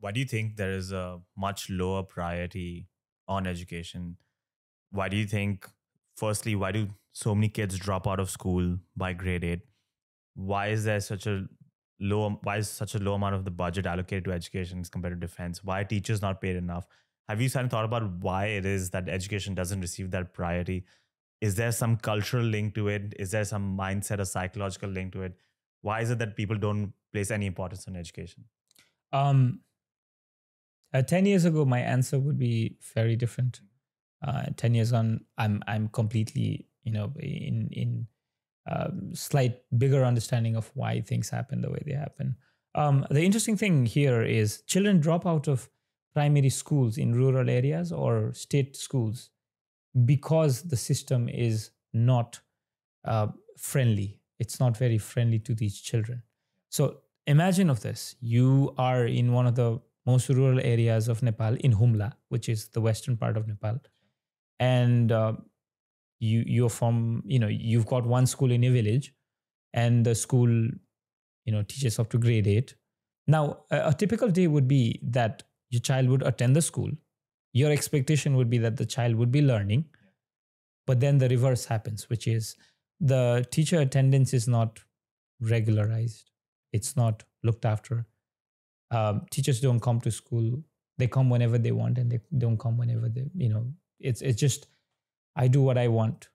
why do you think there is a much lower priority on education? Why do you think, firstly, why do so many kids drop out of school by grade 8? Why is there such a why is such a low amount of the budget allocated to education as compared to defense? Why are teachers not paid enough? Have you thought about why it is that education doesn't receive that priority? Is there some cultural link to it? Is there some mindset or psychological link to it? Why is it that people don't place any importance on education? Um, 10 years ago, my answer would be very different. 10 years on, I'm completely, in slight bigger understanding of why things happen the way they happen. The interesting thing here is children drop out of primary schools in rural areas or state schools because the system is not friendly. It's not very friendly to these children. So imagine of this. You are in one of the most rural areas of Nepal, in Humla, which is the western part of Nepal. And you're from, you've got one school in a village, and the school, teaches up to grade 8. Now, a typical day would be that your child would attend the school. Your expectation would be that the child would be learning. But then the reverse happens, which is the teacher attendance is not regularized. It's not looked after. Teachers don't come to school. They come whenever they want, and they don't come whenever they, it's just, I do what I want.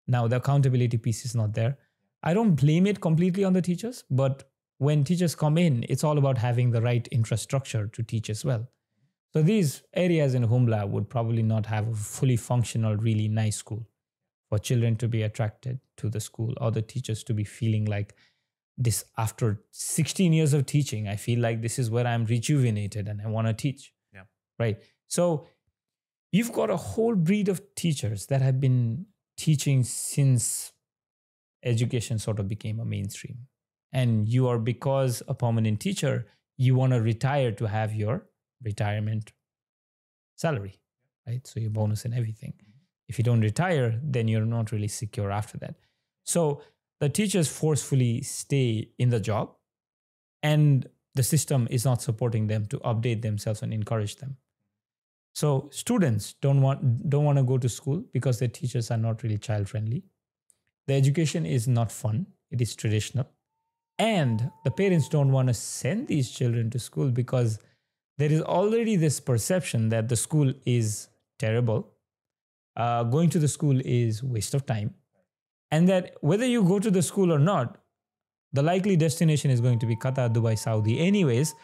Now, the accountability piece is not there. I don't blame it completely on the teachers, but when teachers come in, it's all about having the right infrastructure to teach as well. So these areas in Humla would probably not have a fully functional, really nice school for children to be attracted to the school, or the teachers to be feeling like this. After 16 years of teaching, I feel like this is where I'm rejuvenated and I want to teach. Yeah. Right. So you've got a whole breed of teachers that have been teaching since education sort of became a mainstream. And you are, because a permanent teacher, you want to retire to have your retirement salary, right? So your bonus and everything. If you don't retire, then you're not really secure after that. So the teachers forcefully stay in the job, and the system is not supporting them to update themselves and encourage them. So students don't want to go to school because their teachers are not really child friendly. The education is not fun. It is traditional. And the parents don't want to send these children to school because there is already this perception that the school is terrible. Going to the school is waste of time. And that whether you go to the school or not, the likely destination is going to be Qatar, Dubai, Saudi anyways.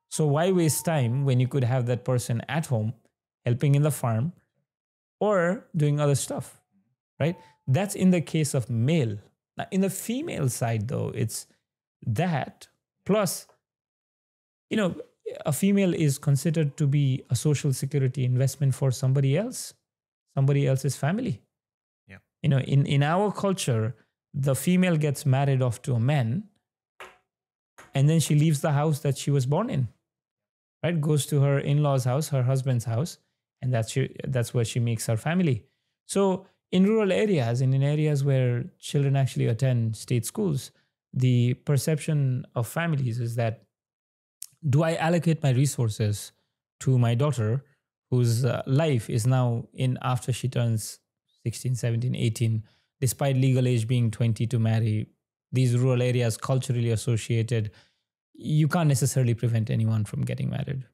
So why waste time when you could have that person at home helping in the farm or doing other stuff, right? That's in the case of male. Now, in the female side, though, it's that plus, a female is considered to be a social security investment for somebody else's family. Yeah. In our culture, the female gets married off to a man, and then she leaves the house that she was born in, right? Goes to her in-laws' house, her husband's house, and that's where she makes her family. So in rural areas and in areas where children actually attend state schools, the perception of families is that, do I allocate my resources to my daughter whose life is now in after she turns 16, 17, 18, despite legal age being 20 to marry? These rural areas culturally associated, you can't necessarily prevent anyone from getting married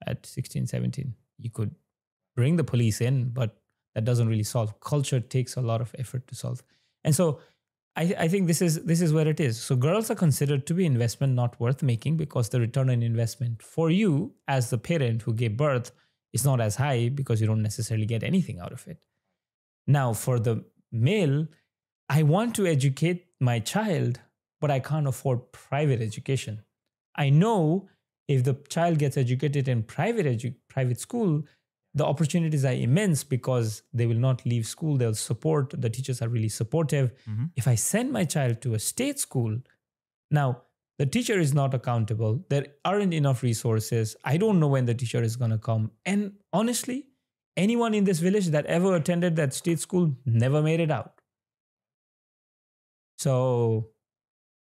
at 16, 17. You could bring the police in, but that doesn't really solve. Culture takes a lot of effort to solve. And so I think this is where it is. So girls are considered to be investment not worth making because the return on investment for you as the parent who gave birth is not as high because you don't necessarily get anything out of it. Now, for the male, I want to educate my child, but I can't afford private education. I know if the child gets educated in private school, the opportunities are immense because they will not leave school. They'll support. The teachers are really supportive. Mm-hmm. If I send my child to a state school, now the teacher is not accountable. There aren't enough resources. I don't know when the teacher is going to come. And honestly, anyone in this village that ever attended that state school never made it out. So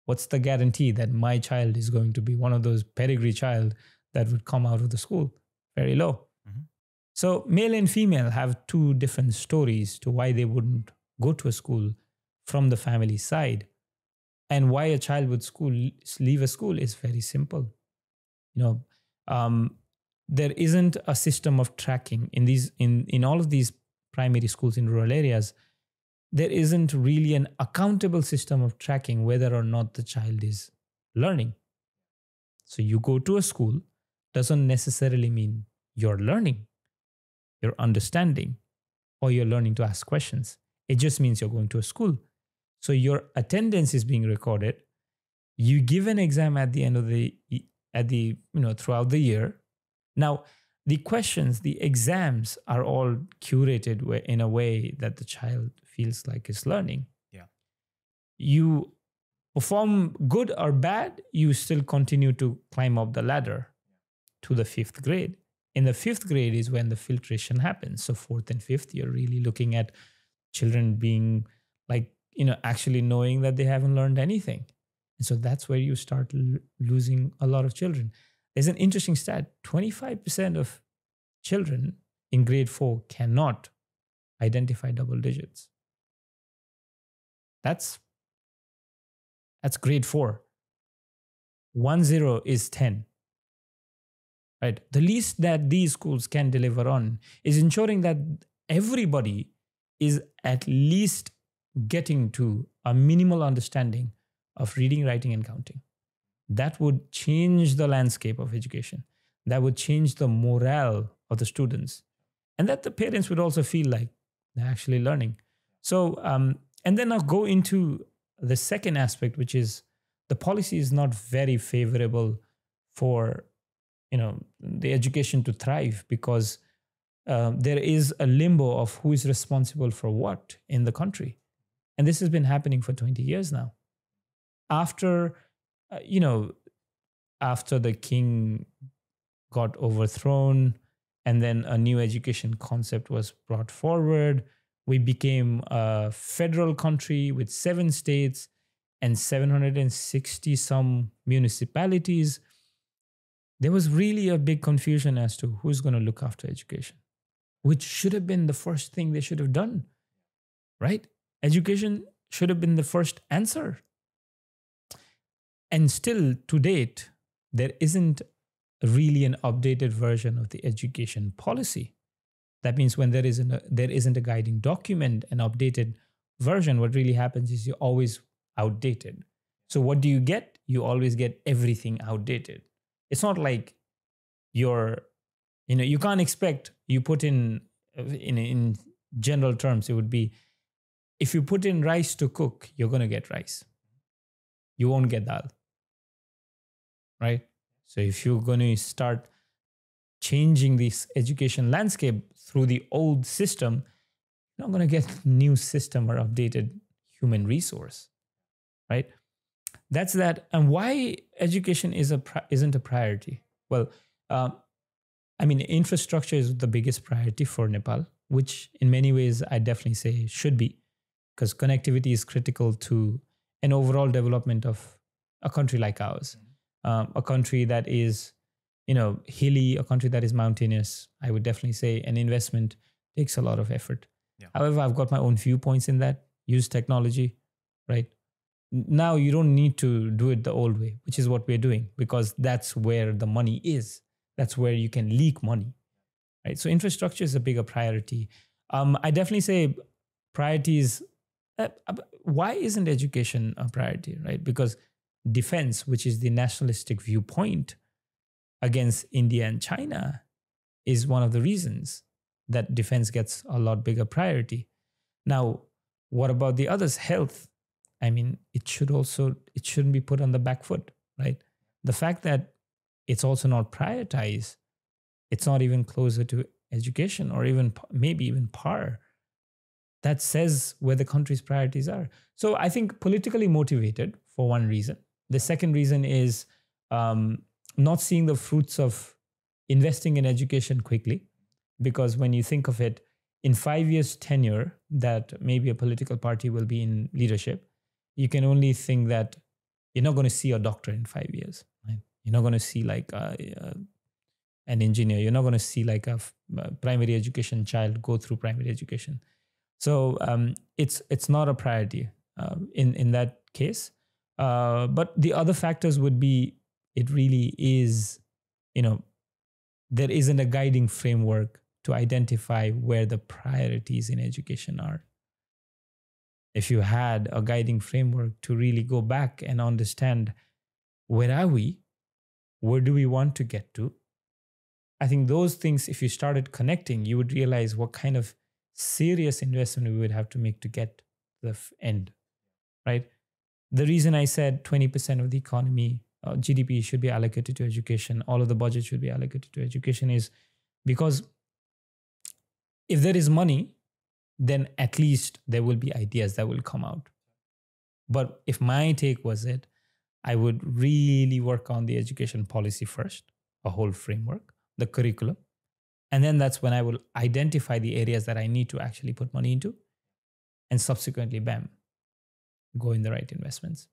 what's the guarantee that my child is going to be one of those pedigree child that would come out of the school. Very low. Mhm. So male and female have two different stories to why they wouldn't go to a school from the family side. And why a child would leave a school is very simple. You know, there isn't a system of tracking in all of these primary schools in rural areas. There isn't really an accountable system of tracking whether or not the child is learning. So you go to a school doesn't necessarily mean you're learning, you're understanding, or you're learning to ask questions. It just means you're going to a school. So your attendance is being recorded. You give an exam at the end of throughout the year. Now, the questions, the exams are all curated in a way that the child feels like is learning. Yeah. You perform good or bad, you still continue to climb up the ladder to the 5th grade. In the 5th grade is when the filtration happens. So 4th and 5th, you're really looking at children being actually knowing that they haven't learned anything. And so that's where you start losing a lot of children. There's an interesting stat. 25% of children in grade 4 cannot identify double digits. That's grade 4. 10 is 10. Right? The least that these schools can deliver on is ensuring that everybody is at least getting to a minimal understanding of reading, writing, and counting. That would change the landscape of education. That would change the morale of the students. And that the parents would also feel like they're actually learning. So, and then I'll go into the second aspect, which is the policy is not very favorable for the education to thrive, because there is a limbo of who is responsible for what in the country. And this has been happening for 20 years now. After the king got overthrown and then a new education concept was brought forward, we became a federal country with 7 states and 760 some municipalities. There was really a big confusion as to who's going to look after education, which should have been the first thing they should have done, right? Education should have been the first answer. And still, to date, there isn't really an updated version of the education policy. That means when there isn't a guiding document, an updated version, what really happens is you're always outdated. So what do you get? You always get everything outdated. It's not like you can't expect, you put in general terms, it would be, if you put in rice to cook, you're going to get rice. You won't get dal. Right? So if you're going to start changing this education landscape through the old system, you're not going to get new system or updated human resource. Right? That's that. And why education isn't a priority? Well, infrastructure is the biggest priority for Nepal, which in many ways I definitely say should be, because connectivity is critical to an overall development of a country like ours. A country that is, hilly, a country that is mountainous. I would definitely say an investment takes a lot of effort. Yeah. However, I've got my own viewpoints in that. Use technology, right? Now you don't need to do it the old way, which is what we're doing, because that's where the money is. That's where you can leak money, right? So infrastructure is a bigger priority. I definitely say priorities. Why isn't education a priority, right? Because defense, which is the nationalistic viewpoint against India and China, is one of the reasons that defense gets a lot bigger priority. Now, what about the others? Health. It shouldn't be put on the back foot, right? The fact that it's also not prioritized, it's not even closer to education or even maybe even par. That says where the country's priorities are. So I think politically motivated for one reason. The second reason is not seeing the fruits of investing in education quickly, because when you think of it, in 5 years tenure that maybe a political party will be in leadership, you can only think that you're not going to see a doctor in 5 years. Right? You're not going to see like an engineer. You're not going to see like a primary education child go through primary education. So it's not a priority in that case. But the other factors would be, it really is, there isn't a guiding framework to identify where the priorities in education are. If you had a guiding framework to really go back and understand, where are we? Where do we want to get to? I think those things, if you started connecting, you would realize what kind of serious investment we would have to make to get to the end, right? The reason I said 20% of the economy, GDP should be allocated to education, all of the budget should be allocated to education, is because if there is money, then at least there will be ideas that will come out. But if my take was it, I would really work on the education policy first, a whole framework, the curriculum. And then that's when I will identify the areas that I need to actually put money into. And subsequently, bam, go in the right investments.